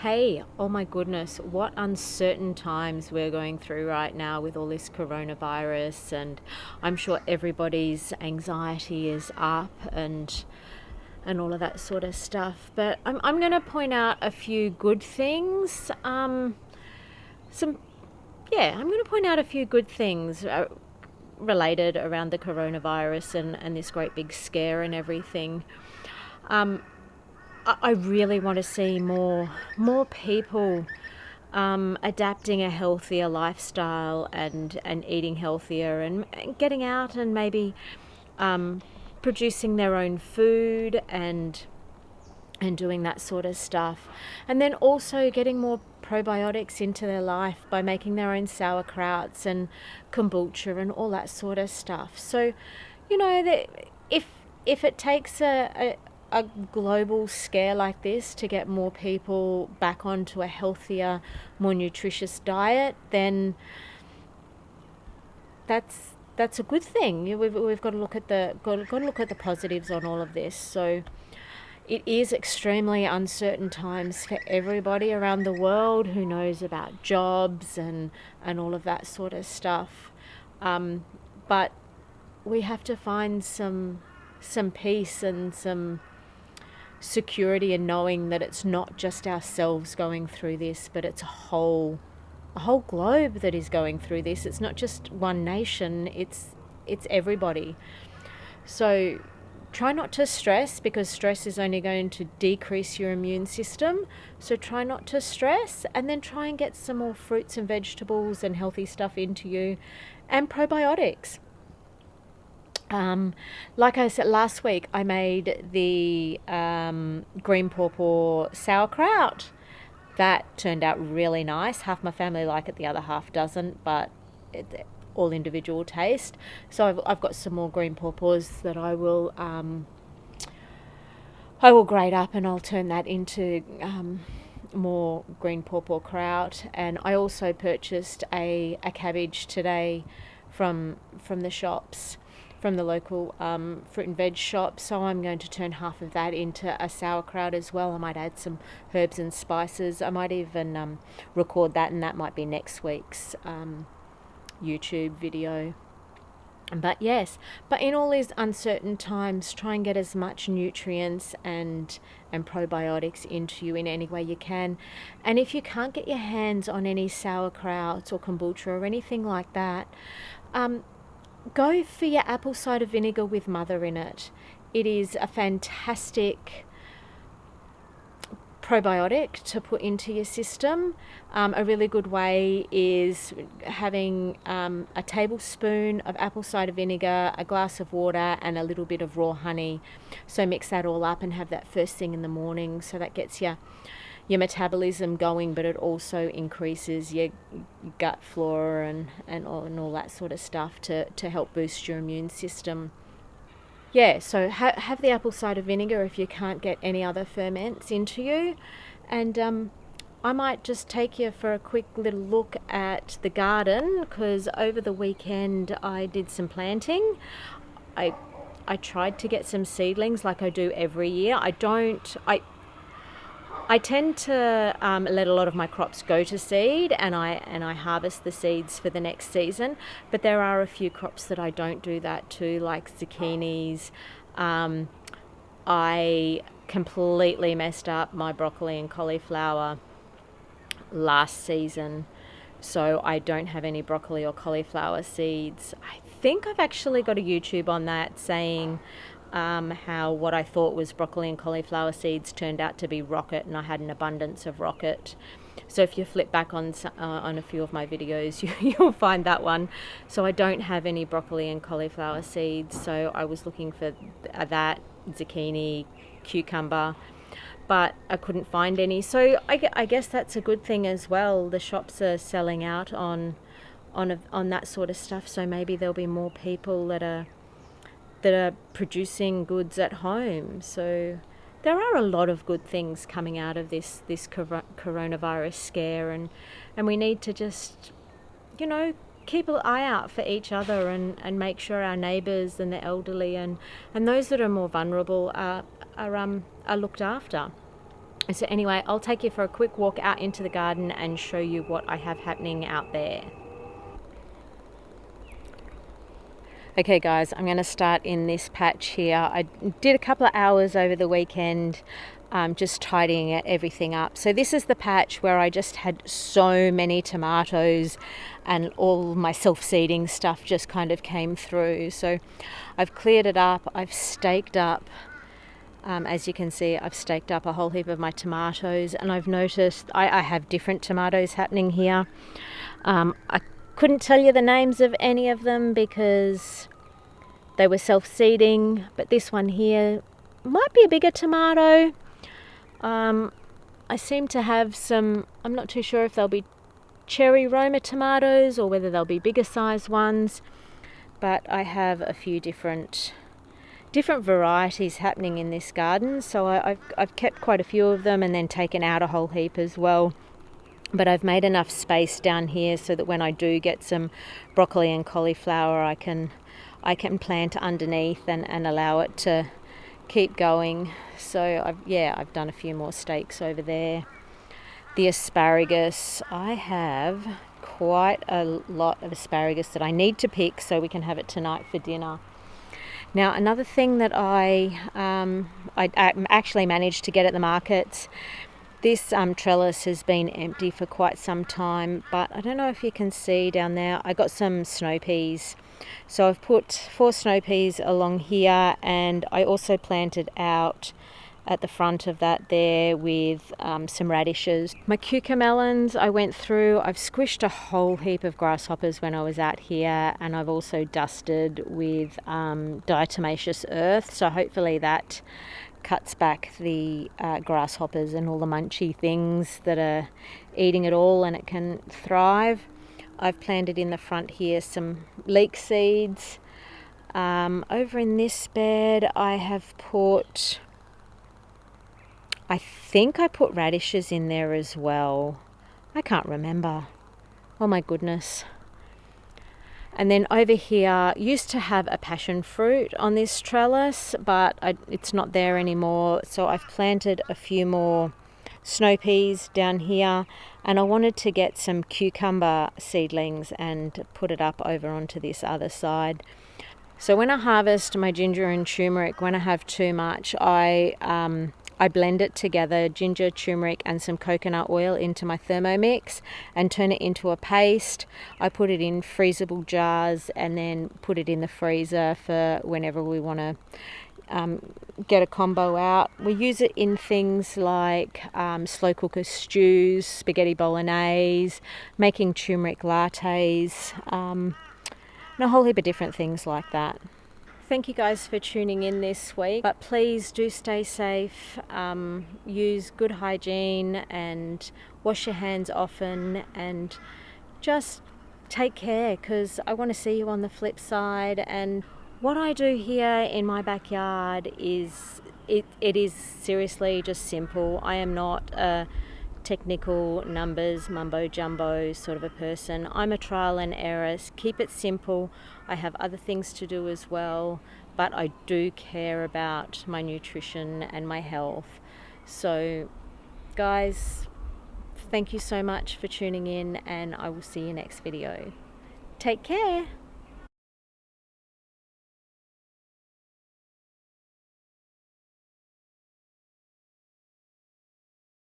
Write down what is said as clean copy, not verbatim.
Hey, oh my goodness, what uncertain times we're going through right now with all this coronavirus, and I'm sure everybody's anxiety is up and all of that sort of stuff. But I'm going to point out a few good things. Some I'm going to point out a few good things related around the coronavirus and this great big scare and everything. I really want to see more people adapting a healthier lifestyle and eating healthier and getting out and maybe producing their own food and doing that sort of stuff. And then also getting more probiotics into their life by making their own sauerkrauts and kombucha and all that sort of stuff. So, if it takes a global scare like this to get more people back onto a healthier, more nutritious diet, then that's a good thing. We've got to look at the positives on all of this. So it is extremely uncertain times for everybody around the world who knows about jobs and all of that sort of stuff. But we have to find some peace and some security in knowing that it's not just ourselves going through this, but it's a whole globe that is going through this. It's not just one nation, it's everybody. So try not to stress, because stress is only going to decrease your immune system. So try not to stress, and then try and get some more fruits and vegetables and healthy stuff into you, and probiotics. Like I said last week, I made the green pawpaw sauerkraut. That turned out really nice. Half my family like it, the other half doesn't, but all individual taste. So I've got some more green pawpaws that I will grate up, and I'll turn that into more green pawpaw kraut. And I also purchased a cabbage today from the shops, from the local fruit and veg shop. So I'm going to turn half of that into a sauerkraut as well. I might add some herbs and spices. I might even record that, and that might be next week's YouTube video. But in all these uncertain times, try and get as much nutrients and probiotics into you in any way you can. And if you can't get your hands on any sauerkraut or kombucha or anything like that, go for your apple cider vinegar with mother in it. It is a fantastic probiotic to put into your system. A really good way is having a tablespoon of apple cider vinegar, a glass of water, and a little bit of raw honey. So mix that all up and have that first thing in the morning. So that gets your metabolism going, but it also increases your gut flora and all that sort of stuff to help boost your immune system. So have the apple cider vinegar if you can't get any other ferments into you. And I might just take you for a quick little look at the garden, because over the weekend I did some planting. I tried to get some seedlings like I do every year. I tend to let a lot of my crops go to seed, and I harvest the seeds for the next season. But there are a few crops that I don't do that to, like zucchinis. I completely messed up my broccoli and cauliflower last season, so I don't have any broccoli or cauliflower seeds. I think I've actually got a YouTube on that saying how what I thought was broccoli and cauliflower seeds turned out to be rocket, and I had an abundance of rocket. So if you flip back on a few of my videos, you'll find that one. So I don't have any broccoli and cauliflower seeds, so I was looking for that, zucchini, cucumber, but I couldn't find any. So I guess that's a good thing as well. The shops are selling out on that sort of stuff, so maybe there'll be more people that are producing goods at home. So there are a lot of good things coming out of this coronavirus scare, and we need to just keep an eye out for each other and make sure our neighbours and the elderly and those that are more vulnerable are looked after. So anyway, I'll take you for a quick walk out into the garden and show you what I have happening out there. Okay guys, I'm going to start in this patch here. I did a couple of hours over the weekend just tidying everything up. So this is the patch where I just had so many tomatoes and all my self-seeding stuff just kind of came through. So I've cleared it up, I've staked up. As you can see, I've staked up a whole heap of my tomatoes, and I've noticed I have different tomatoes happening here. I couldn't tell you the names of any of them because they were self-seeding, but this one here might be a bigger tomato. I seem to have some, I'm not too sure if they'll be cherry Roma tomatoes or whether they'll be bigger size ones, but I have a few different varieties happening in this garden. So I've kept quite a few of them and then taken out a whole heap as well. But I've made enough space down here so that when I do get some broccoli and cauliflower, I can plant underneath and allow it to keep going. So I've done a few more stakes over there. The asparagus, I have quite a lot of asparagus that I need to pick so we can have it tonight for dinner. Now, another thing that I actually managed to get at the markets, this trellis has been empty for quite some time, but I don't know if you can see down there, I got some snow peas. So I've put 4 snow peas along here, and I also planted out at the front of that there with some radishes. My cucumber melons I went through, I've squished a whole heap of grasshoppers when I was out here, and I've also dusted with diatomaceous earth, so hopefully that cuts back the grasshoppers and all the munchy things that are eating it all, and it can thrive. I've planted in the front here some leek seeds. Over in this bed I have put, I think I put radishes in there as well. I can't remember. Oh my goodness. And then over here, used to have a passion fruit on this trellis, but it's not there anymore. So I've planted a few more snow peas down here, and I wanted to get some cucumber seedlings and put it up over onto this other side. So when I harvest my ginger and turmeric, when I have too much, I blend it together, ginger, turmeric and some coconut oil into my Thermomix and turn it into a paste. I put it in freezable jars and then put it in the freezer for whenever we want to get a combo out. We use it in things like slow cooker stews, spaghetti bolognese, making turmeric lattes, and a whole heap of different things like that. Thank you guys for tuning in this week, but please do stay safe, use good hygiene and wash your hands often, and just take care, because I want to see you on the flip side. And what I do here in my backyard is it is seriously just simple. I am not a technical numbers mumbo jumbo sort of a person. I'm a trial and error. Keep it simple. I have other things to do as well, but I do care about my nutrition and my health. So guys, thank you so much for tuning in, and I will see you next video. Take care.